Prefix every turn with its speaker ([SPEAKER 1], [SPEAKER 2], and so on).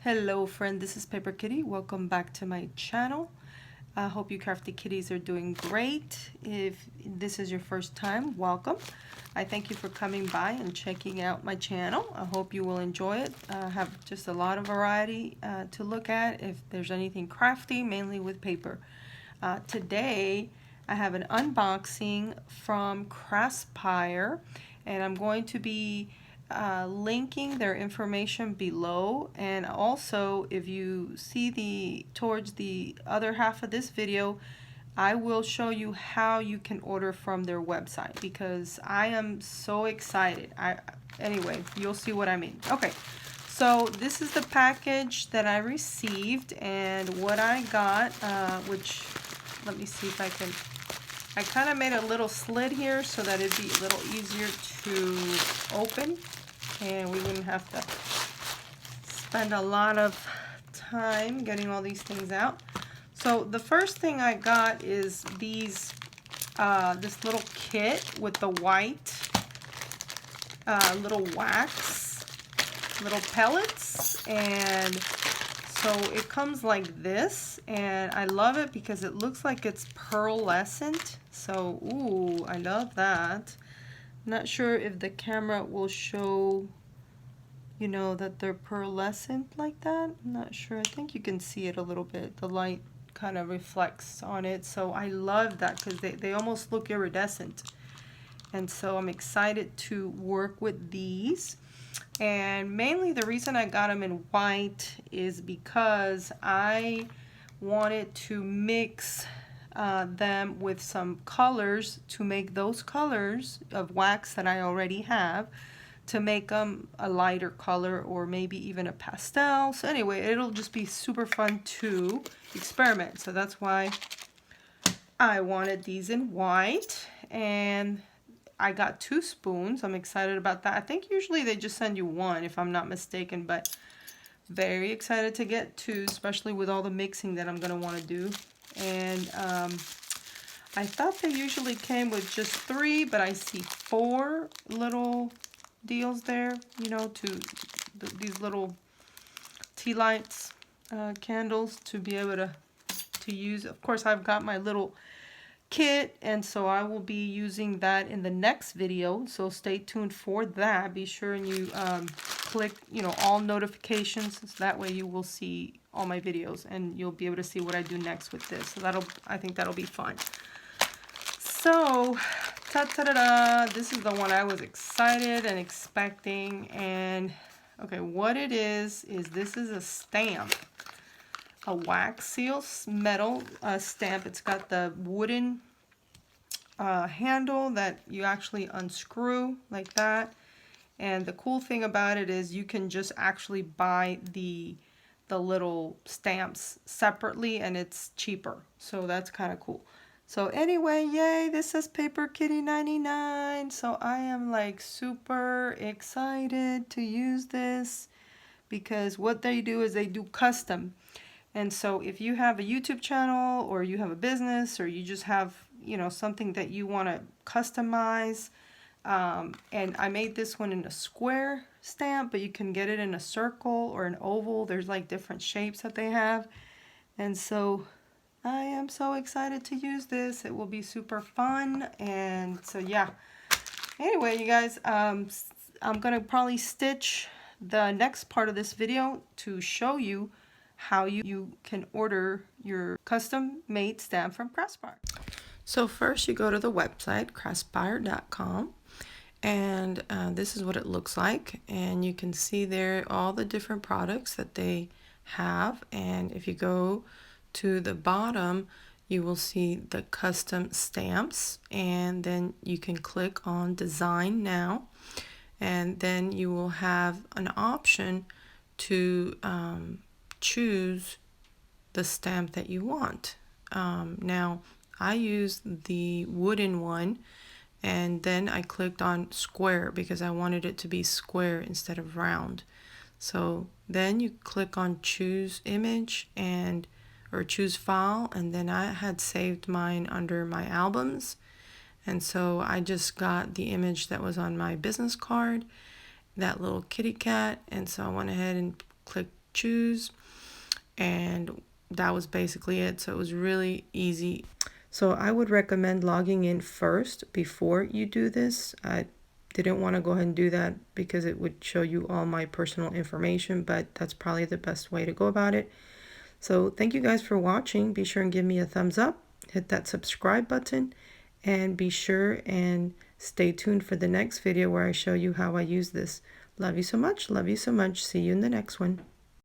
[SPEAKER 1] Hello friend, this is Paper Kitty. Welcome back to my channel. I hope you crafty kitties are doing great. If this is your first time, welcome. I thank you for coming by and checking out my channel. I hope you will enjoy it. I have just a lot of variety to look at if there's anything crafty, mainly with paper. Today I have an unboxing from Craspire, and I'm going to be linking their information below, and also if you see towards the other half of this video, I will show you how you can order from their website because I am so excited. Anyway, you'll see what I mean. Okay, so this is the package that I received, and what I got, which let me see if I kind of made a little slit here so that it'd be a little easier to open and we wouldn't have to spend a lot of time getting all these things out. So the first thing I got is this little kit with the white little wax, little pellets, and so it comes like this, and I love it because it looks like it's pearlescent. So ooh, I love that. Not sure if the camera will show, you know, that they're pearlescent like that. I'm not sure. I think you can see it a little bit. The light kind of reflects on it. So I love that because they almost look iridescent. And so I'm excited to work with these. And mainly the reason I got them in white is because I wanted to mix them with some colors to make those colors of wax that I already have, to make them a lighter color or maybe even a pastel. So anyway, it'll just be super fun to experiment. So that's why I wanted these in white, and I got 2 spoons. I'm excited about that. I think usually they just send you 1 if I'm not mistaken, but very excited to get 2, especially with all the mixing that I'm going to want to do. And I thought they usually came with just 3, but I see 4 little deals there, you know, these little tea lights, candles to be able to use. Of course, I've got my little kit, and so I will be using that in the next video, so stay tuned for that. Be sure and you click, you know, all notifications, so that way you will see all my videos and you'll be able to see what I do next with this. So I think that'll be fun. So ta-ta-da-da, this is the one I was excited and expecting. And okay, what it is this is a stamp, a wax seal metal stamp. It's got the wooden handle that you actually unscrew like that. And the cool thing about it is you can just actually buy the little stamps separately, and it's cheaper. So that's kind of cool. So anyway, yay, this says Paper Kitty 99. So I am like super excited to use this because what they do is they do custom. And so if you have a YouTube channel or you have a business or you just have, you know, something that you want to customize, and I made this one in a square stamp, but you can get it in a circle or an oval. There's like different shapes that they have. And so I am so excited to use this. It will be super fun. And so yeah, anyway, you guys, I'm gonna probably stitch the next part of this video to show you how you can order your custom made stamp from Craspire. So first you go to the website craspire.com, and this is what it looks like, and you can see there all the different products that they have. And if you go to the bottom, you will see the custom stamps, and then you can click on design now, and then you will have an option to choose the stamp that you want. Now I used the wooden one, and then I clicked on square because I wanted it to be square instead of round. So then you click on choose image or choose file, and then I had saved mine under my albums, and so I just got the image that was on my business card, that little kitty cat, and so I went ahead and clicked choose, and that was basically it. So it was really easy. So I would recommend logging in first before you do this. I didn't want to go ahead and do that because it would show you all my personal information, but that's probably the best way to go about it. So thank you guys for watching. Be sure and give me a thumbs up, hit that subscribe button, and be sure and stay tuned for the next video where I show you how I use this. Love you so much. Love you so much. See you in the next one.